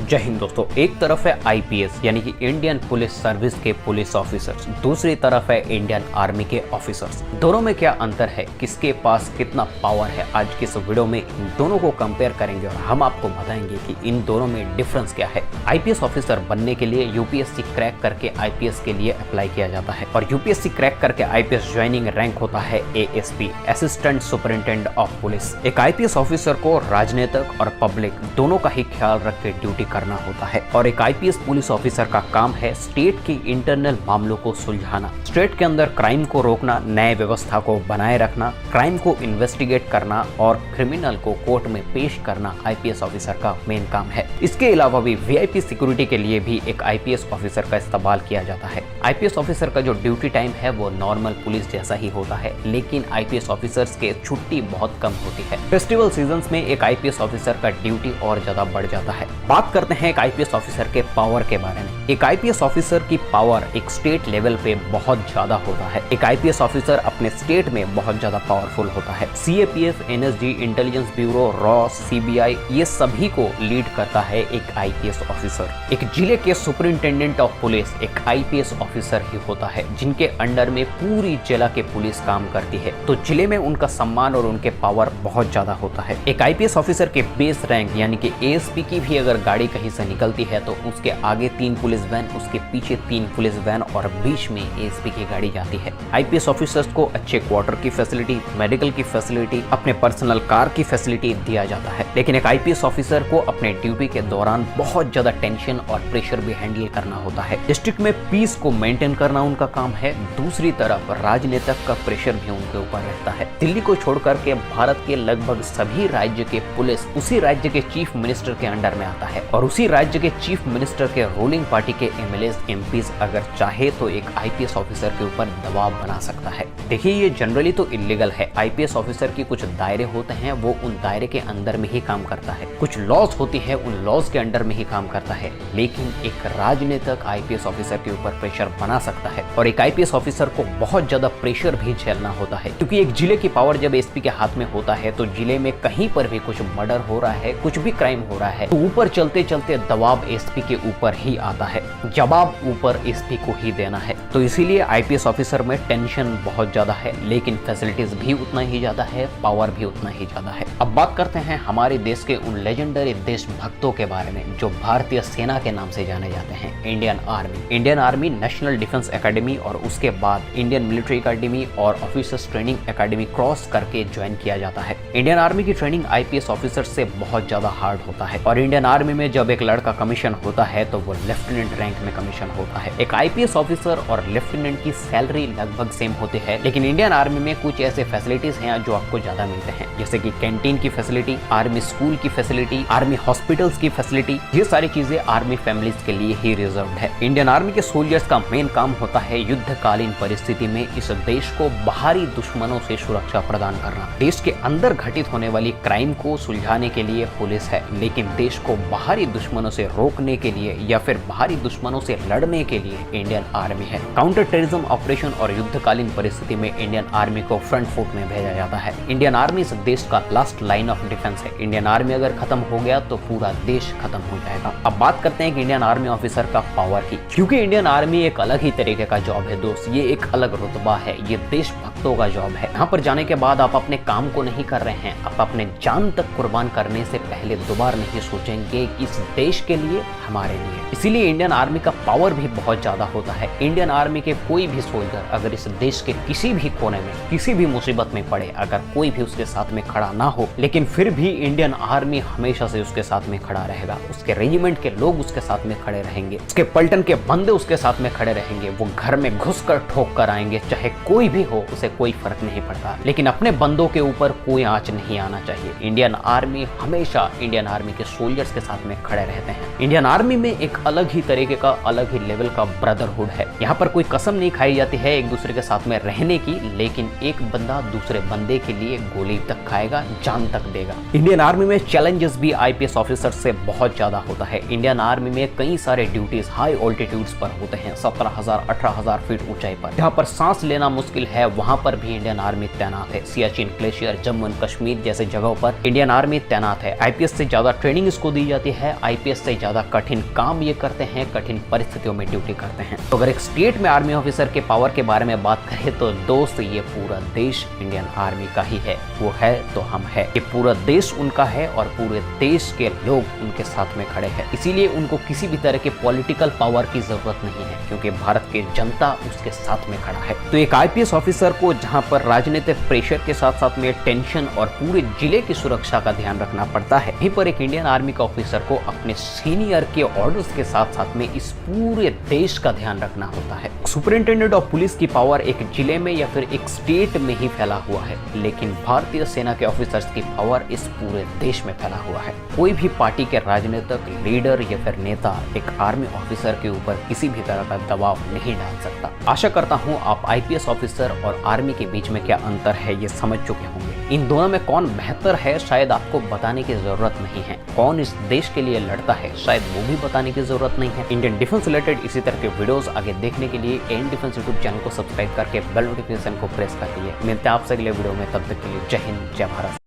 जय हिंद दोस्तों। एक तरफ है आईपीएस यानी कि इंडियन पुलिस सर्विस के पुलिस ऑफिसर्स, दूसरी तरफ है इंडियन आर्मी के ऑफिसर्स। दोनों में क्या अंतर है, किसके पास कितना पावर है, आज की इस वीडियो में इन दोनों को कंपेयर करेंगे और हम आपको बताएंगे कि इन दोनों में डिफरेंस क्या है। आईपीएस ऑफिसर बनने के लिए यूपीएससी क्रैक करके आईपीएस के लिए अप्लाई किया जाता है और यूपीएससी क्रैक करके आईपीएस ज्वाइनिंग रैंक होता है ASP, assistant superintendent of police. एक आईपीएस ऑफिसर को राजनीतिक और पब्लिक दोनों का ही ख्याल रख के ड्यूटी करना होता है और एक आईपीएस पुलिस ऑफिसर का काम है स्टेट की इंटरनल मामलों को सुलझाना, स्टेट के अंदर क्राइम को रोकना, न्याय व्यवस्था को बनाए रखना, क्राइम को इन्वेस्टिगेट करना और क्रिमिनल को कोर्ट में पेश करना आईपीएस ऑफिसर का मेन काम है। इसके अलावा भी वीआईपी सिक्योरिटी के लिए भी एक आईपीएस ऑफिसर का इस्तेमाल किया जाता है। आईपीएस ऑफिसर का जो ड्यूटी टाइम है वो नॉर्मल पुलिस जैसा ही होता है, लेकिन आईपीएस ऑफिसर्स के छुट्टी बहुत कम होती है। फेस्टिवल सीजन्स में एक आईपीएस ऑफिसर का ड्यूटी और ज्यादा बढ़ जाता है। बात करते हैं एक आईपीएस ऑफिसर के पावर के बारे में। एक आईपीएस ऑफिसर की पावर एक स्टेट लेवल पे बहुत ज्यादा होता है। एक आईपीएस ऑफिसर अपने स्टेट में बहुत ज्यादा पावरफुल होता है। CAPF, NSG, intelligence bureau, raw, CBI, ये सभी को लीड करता है एक आईपीएस ऑफिसर। एक जिले के सुपरिटेंडेंट ऑफ पुलिस एक आईपीएस ऑफिसर ही होता है, जिनके अंडर में पूरी जिला के पुलिस काम करती है, तो जिले में उनका सम्मान और उनके पावर बहुत ज्यादा होता है। एक आईपीएस ऑफिसर के बेस रैंक यानी कि एएसपी की भी अगर गाड़ी कहीं से निकलती है तो उसके आगे 3 पुलिस वैन, उसके पीछे 3 पुलिस वैन और बीच में एएसपी की गाड़ी जाती है। आईपीएस ऑफिसर्स को अच्छे क्वार्टर की फैसिलिटी, मेडिकल की फैसिलिटी, अपने पर्सनल कार की फैसिलिटी दिया जाता है। लेकिन एक आईपीएस ऑफिसर को अपने ड्यूटी के दौरान बहुत ज्यादा टेंशन और प्रेशर भी हैंडल करना होता है। डिस्ट्रिक्ट में पीस को मेंटेन करना उनका काम है, दूसरी तरफ राजनीतिक का प्रेशर भी उनके ऊपर रहता है। दिल्ली को छोड़कर के भारत के लगभग सभी राज्य के पुलिस उसी राज्य के चीफ मिनिस्टर के अंडर में आता है और उसी राज्य के चीफ मिनिस्टर के रूलिंग पार्टी के एमएलए, एमपीज अगर चाहे तो एक आईपीएस ऑफिसर के ऊपर दबाव बना सकता है। देखिए, ये जनरली तो इलीगल है। आईपीएस ऑफिसर की कुछ दायरे होते हैं, वो उन दायरे के अंदर में ही काम करता है। कुछ लॉज होती है, उन लॉज के अंडर में ही काम करता है। लेकिन एक राजनीतिक आईपीएस ऑफिसर के ऊपर प्रेशर बना सकता है और एक आईपीएस ऑफिसर को बहुत ज्यादा प्रेशर भी झेलना होता है, क्योंकि एक जिले की पावर जब एसपी के हाथ में होता है तो जिले में कहीं पर भी कुछ मर्डर हो रहा है, कुछ भी क्राइम हो रहा है, तो ऊपर चलते चलते दबाव एसपी के ऊपर ही आता है, जवाब ऊपर एसपी को ही देना है। तो इसीलिए आईपीएस ऑफिसर में टेंशन बहुत ज्यादा है, लेकिन फैसिलिटीज भी उतना ही ज्यादा है, पावर भी उतना ही ज्यादा है। अब बात करते हैं हमारे देश के उन लेजेंडरी देशभक्तों के बारे में जो भारतीय सेना के नाम से जाने जाते हैं, Indian army. Indian army national defence academy और उसके बाद इंडियन मिलिट्री एकेडमी और ऑफिसर्स ट्रेनिंग एकेडमी क्रॉस करके ज्वाइन किया जाता है। इंडियन आर्मी की ट्रेनिंग आईपीएस ऑफिसर से बहुत ज्यादा हार्ड होता है और इंडियन आर्मी में जब एक लड़का कमीशन होता है तो वो लेफ्टिनेंट रैंक में कमीशन होता है। एक आईपीएस ऑफिसर और लेफ्टिनेंट की सैलरी लगभग सेम होती है, लेकिन इंडियन आर्मी में कुछ ऐसे फैसिलिटीज हैं जो आपको ज्यादा मिलते हैं, जैसे कि कैंटीन की फैसिलिटी, आर्मी स्कूल की फैसिलिटी, आर्मी हॉस्पिटल्स की फैसिलिटी। ये सारी चीजें आर्मी फैमिलीज के लिए ही रिजर्व्ड है। इंडियन आर्मी के सोल्जर्स का मेन काम होता है युद्धकालीन परिस्थिति में इस देश को बाहरी दुश्मनों से सुरक्षा प्रदान करना। देश के अंदर घटित होने वाली क्राइम को सुलझाने के लिए पुलिस है, लेकिन देश को बाहरी दुश्मनों से रोकने के लिए या फिर बाहरी दुश्मनों से लड़ने के लिए इंडियन आर्मी है। काउंटर टेररिज्म ऑपरेशन और युद्धकालीन परिस्थिति में इंडियन आर्मी को फ्रंट फुट में भेजा जाता है। इंडियन आर्मी इस देश का लास्ट लाइन ऑफ डिफेंस है। इंडियन आर्मी अगर खत्म हो गया तो पूरा देश खत्म हो जाएगा। अब बात करते हैं कि इंडियन आर्मी ऑफिसर का पावर की, क्योंकि इंडियन आर्मी एक अलग ही तरीके का जॉब है दोस्त। ये एक अलग रुतबा है, ये देशभक्तों का जॉब है। यहाँ पर जाने के बाद आप अपने काम को नहीं कर रहे हैं, आप अपने जान तक कुर्बान करने से पहले दोबारा नहीं सोचेंगे कि इस देश के लिए, हमारे लिए। इसीलिए इंडियन आर्मी का पावर भी बहुत ज्यादा होता है। इंडियन आर्मी के कोई भी सोल्जर अगर इस देश के किसी भी कोने में किसी भी मुसीबत में पड़े, अगर कोई भी उसके साथ में खड़ा ना हो, लेकिन फिर भी इंडियन आर्मी हमेशा से उसके साथ में खड़ा रहेगा। उसके रेजिमेंट के लोग उसके साथ में खड़े रहेंगे, उसके पलटन के बंदे उसके साथ में खड़े रहेंगे। वो घर में घुस कर ठोक कर आएंगे, चाहे कोई भी हो, उसे कोई फर्क नहीं पड़ता, लेकिन अपने बंदों के ऊपर कोई आंच नहीं आना चाहिए। इंडियन आर्मी हमेशा इंडियन आर्मी के सोल्जर्स के साथ में खड़े रहते हैं। इंडियन आर्मी में एक अलग ही तरीके का, अलग ही लेवल का ब्रदरहुड है। यहाँ पर कोई कसम नहीं खाई जाती है एक दूसरे के साथ में रहने की, लेकिन एक बंदा दूसरे बंदे के लिए गोली तक खाएगा, जान तक देगा। इंडियन आर्मी में चैलेंजेस भी आईपीएस ऑफिसर से बहुत ज्यादा होता है। इंडियन आर्मी में कई सारे ड्यूटीज हाई ऑल्टीट्यूड्स पर होते हैं, 17,000 18,000 फीट ऊंचाई पर। जहां पर सांस लेना मुश्किल है वहां पर भी इंडियन आर्मी तैनात है। सियाचिन ग्लेशियर, जम्मू एंड कश्मीर जैसे जगहों पर इंडियन आर्मी तैनात है। आईपीएस से ज्यादा ट्रेनिंग इसको दी जाती है, आईपीएस से ज्यादा कठिन काम ये करते हैं, कठिन परिस्थितियों में ड्यूटी करते हैं। तो अगर एक स्टेट में आर्मी ऑफिसर के पावर के बारे में बात करें तो दोस्त ये पूरा देश इंडियन आर्मी का ही है। वो है तो हम है। ये पूरा देश उनका है और पूरे देश के लोग उनके साथ में खड़े हैं। इसीलिए उनको किसी भी तरह के पॉलिटिकल पावर की जरूरत नहीं है, क्योंकि भारत की जनता उसके साथ में खड़ा है। तो एक आईपीएस ऑफिसर को जहां पर राजनीतिक प्रेशर के साथ साथ में टेंशन और पूरे जिले की सुरक्षा का ध्यान रखना पड़ता है, वहीं पर एक इंडियन आर्मी का ऑफिसर को अपने सीनियर के ऑर्डर्स के साथ साथ में इस पूरे देश का ध्यान रखना होता है। सुपरिंटेंडेंट ऑफ पुलिस की पावर एक जिले में या फिर एक स्टेट में ही फैला हुआ है, लेकिन भारतीय सेना के ऑफिसर्स की पावर इस पूरे देश में फैला हुआ है। कोई भी पार्टी के राजनीतिक लीडर या फिर नेता एक आर्मी ऑफिसर के ऊपर किसी भी तरह का दबाव नहीं डाल सकता। आशा करता हूं आप आईपीएस ऑफिसर और आर्मी के बीच में क्या अंतर है ये समझ चुके होंगे। इन दोनों में कौन बेहतर है शायद आपको बताने की जरूरत नहीं है। कौन इस देश के लिए लड़ता है शायद वो भी बताने की जरूरत नहीं है। इंडियन डिफेंस रिलेटेड इसी तरह के वीडियोस आगे देखने के लिए एन डिफेंस यूट्यूब चैनल को सब्सक्राइब करके बेल नोटिफिकेशन को प्रेस कर दीजिए। मिलते हैं आपसे अगले वीडियो में, तब तक के लिए जय हिंद, जय भारत।